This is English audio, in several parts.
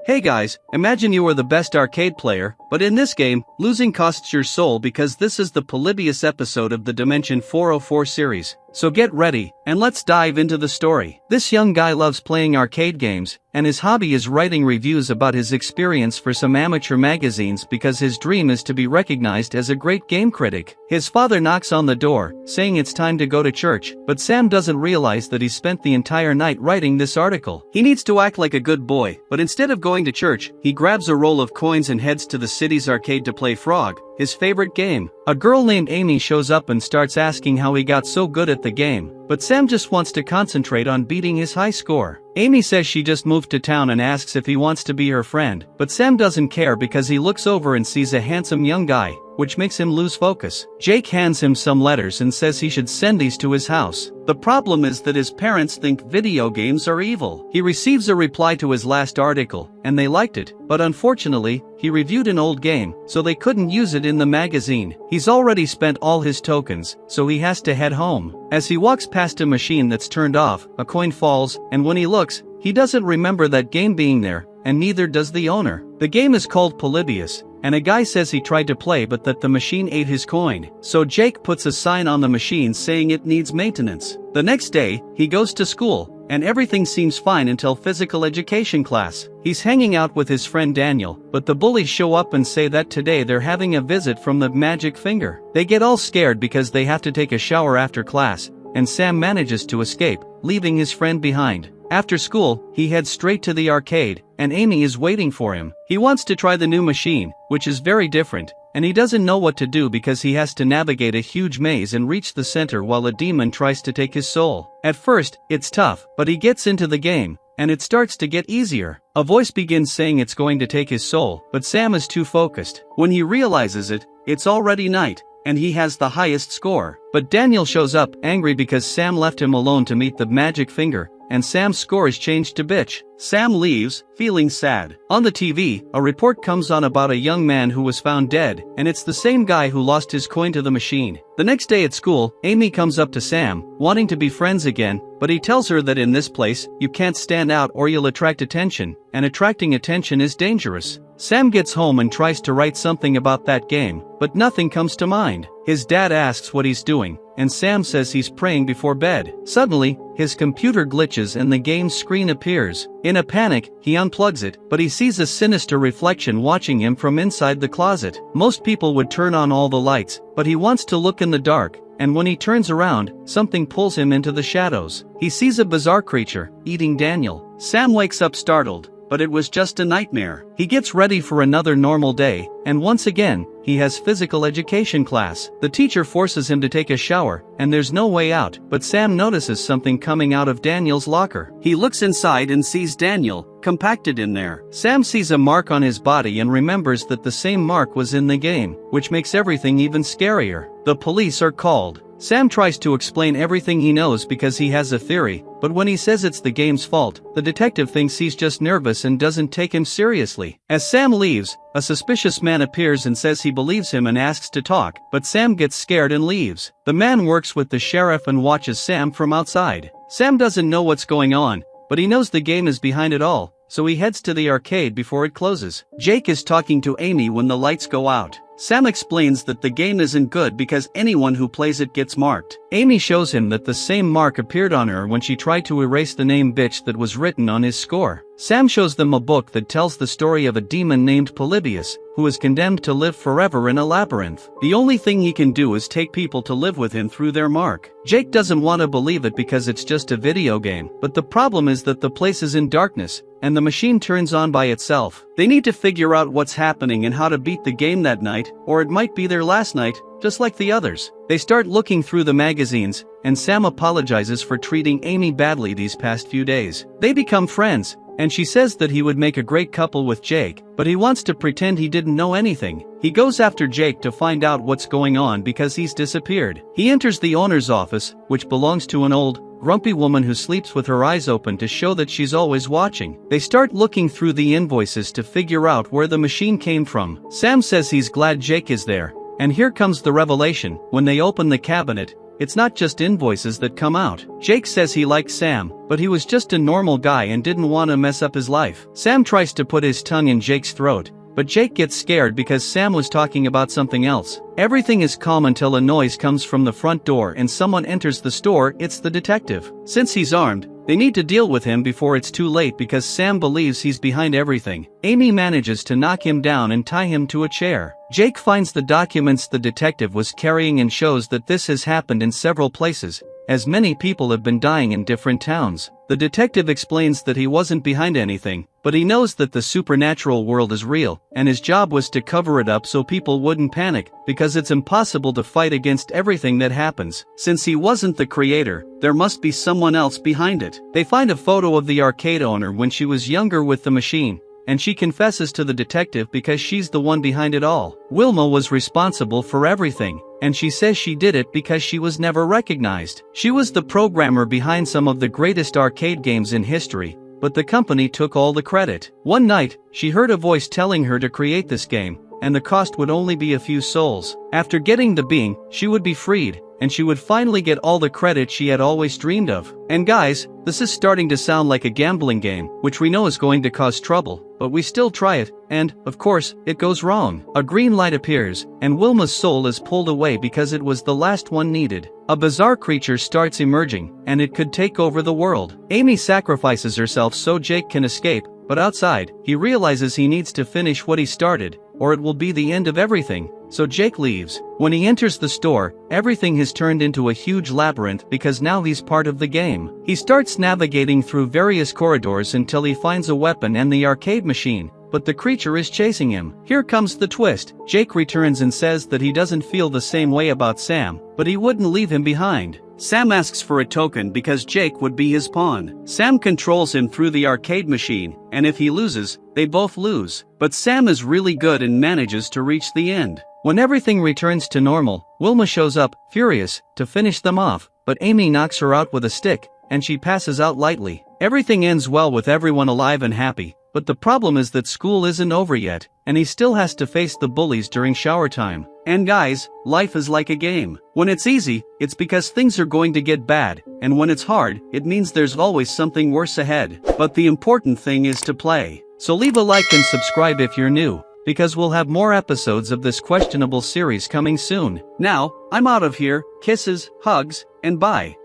Hey guys, imagine you are the best arcade player, but in this game, losing costs your soul because this is the Polybius episode of the Dimension 404 series. So get ready, and let's dive into the story. This young guy loves playing arcade games, and his hobby is writing reviews about his experience for some amateur magazines because his dream is to be recognized as a great game critic. His father knocks on the door, saying it's time to go to church, but Sam doesn't realize that he spent the entire night writing this article. He needs to act like a good boy, but instead of going to church, he grabs a roll of coins and heads to the city's arcade to play Frog, his favorite game. A girl named Amy shows up and starts asking how he got so good at the game, but Sam just wants to concentrate on beating his high score. Amy says she just moved to town and asks if he wants to be her friend, but Sam doesn't care because he looks over and sees a handsome young guy, which makes him lose focus. Jake hands him some letters and says he should send these to his house. The problem is that his parents think video games are evil. He receives a reply to his last article, and they liked it, but unfortunately, he reviewed an old game, so they couldn't use it in the magazine. He's already spent all his tokens, so he has to head home. As he walks past a machine that's turned off, a coin falls, and when he looks, he doesn't remember that game being there, and neither does the owner. The game is called Polybius, and a guy says he tried to play but that the machine ate his coin. So Jake puts a sign on the machine saying it needs maintenance. The next day, he goes to school, and everything seems fine until physical education class. He's hanging out with his friend Daniel, but the bullies show up and say that today they're having a visit from the magic finger. They get all scared because they have to take a shower after class, and Sam manages to escape, leaving his friend behind. After school, he heads straight to the arcade, and Amy is waiting for him. He wants to try the new machine, which is very different, and he doesn't know what to do because he has to navigate a huge maze and reach the center while a demon tries to take his soul. At first, it's tough, but he gets into the game, and it starts to get easier. A voice begins saying it's going to take his soul, but Sam is too focused. When he realizes it, it's already night, and he has the highest score. But Daniel shows up, angry because Sam left him alone to meet the magic finger, and Sam's score is changed to bitch. Sam leaves, feeling sad. On the TV, a report comes on about a young man who was found dead, and it's the same guy who lost his coin to the machine. The next day at school, Amy comes up to Sam, wanting to be friends again, but he tells her that in this place, you can't stand out or you'll attract attention, and attracting attention is dangerous. Sam gets home and tries to write something about that game, but nothing comes to mind. His dad asks what he's doing, and Sam says he's praying before bed. Suddenly, his computer glitches and the game's screen appears. In a panic, he unplugs it, but he sees a sinister reflection watching him from inside the closet. Most people would turn on all the lights, but he wants to look in the dark, and when he turns around, something pulls him into the shadows. He sees a bizarre creature, eating Daniel. Sam wakes up startled, but it was just a nightmare. He gets ready for another normal day, and once again, he has physical education class. The teacher forces him to take a shower, and there's no way out, but Sam notices something coming out of Daniel's locker. He looks inside and sees Daniel, compacted in there. Sam sees a mark on his body and remembers that the same mark was in the game, which makes everything even scarier. The police are called. Sam tries to explain everything he knows because he has a theory, but when he says it's the game's fault, the detective thinks he's just nervous and doesn't take him seriously. As Sam leaves, a suspicious man appears and says he believes him and asks to talk, but Sam gets scared and leaves. The man works with the sheriff and watches Sam from outside. Sam doesn't know what's going on, but he knows the game is behind it all, so he heads to the arcade before it closes. Jake is talking to Amy when the lights go out. Sam explains that the game isn't good because anyone who plays it gets marked. Amy shows him that the same mark appeared on her when she tried to erase the name bitch that was written on his score. Sam shows them a book that tells the story of a demon named Polybius, who is condemned to live forever in a labyrinth. The only thing he can do is take people to live with him through their mark. Jake doesn't want to believe it because it's just a video game, but the problem is that the place is in darkness, and the machine turns on by itself. They need to figure out what's happening and how to beat the game that night, or it might be their last night, just like the others. They start looking through the magazines, and Sam apologizes for treating Amy badly these past few days. They become friends, and she says that he would make a great couple with Jake, but he wants to pretend he didn't know anything. He goes after Jake to find out what's going on because he's disappeared. He enters the owner's office, which belongs to an old, grumpy woman who sleeps with her eyes open to show that she's always watching. They start looking through the invoices to figure out where the machine came from. Sam says he's glad Jake is there, and here comes the revelation. When they open the cabinet, it's not just invoices that come out. Jake says he likes Sam, but he was just a normal guy and didn't want to mess up his life. Sam tries to put his tongue in Jake's throat, but Jake gets scared because Sam was talking about something else. Everything is calm until a noise comes from the front door and someone enters the store. It's the detective. Since he's armed, they need to deal with him before it's too late because Sam believes he's behind everything. Amy manages to knock him down and tie him to a chair. Jake finds the documents the detective was carrying and shows that this has happened in several places, as many people have been dying in different towns. The detective explains that he wasn't behind anything, but he knows that the supernatural world is real, and his job was to cover it up so people wouldn't panic, because it's impossible to fight against everything that happens. Since he wasn't the creator, there must be someone else behind it. They find a photo of the arcade owner when she was younger with the machine, and she confesses to the detective because she's the one behind it all. Wilma was responsible for everything, and she says she did it because she was never recognized. She was the programmer behind some of the greatest arcade games in history, but the company took all the credit. One night, she heard a voice telling her to create this game, and the cost would only be a few souls. After getting the being, she would be freed, and she would finally get all the credit she had always dreamed of. And guys, this is starting to sound like a gambling game, which we know is going to cause trouble, but we still try it, and, of course, it goes wrong. A green light appears, and Wilma's soul is pulled away because it was the last one needed. A bizarre creature starts emerging, and it could take over the world. Amy sacrifices herself so Jake can escape, but outside, he realizes he needs to finish what he started, or it will be the end of everything. So Jake leaves. When he enters the store, everything has turned into a huge labyrinth because now he's part of the game. He starts navigating through various corridors until he finds a weapon and the arcade machine, but the creature is chasing him. Here comes the twist. Jake returns and says that he doesn't feel the same way about Sam, but he wouldn't leave him behind. Sam asks for a token because Jake would be his pawn. Sam controls him through the arcade machine, and if he loses, they both lose. But Sam is really good and manages to reach the end. When everything returns to normal, Wilma shows up, furious, to finish them off, but Amy knocks her out with a stick, and she passes out lightly. Everything ends well with everyone alive and happy, but the problem is that school isn't over yet, and he still has to face the bullies during shower time. And guys, life is like a game. When it's easy, it's because things are going to get bad, and when it's hard, it means there's always something worse ahead. But the important thing is to play. So leave a like and subscribe if you're new, because we'll have more episodes of this questionable series coming soon. Now, I'm out of here. Kisses, hugs, and bye.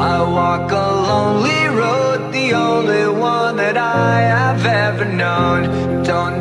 I walk a lonely road, the only one that I have ever known. Don't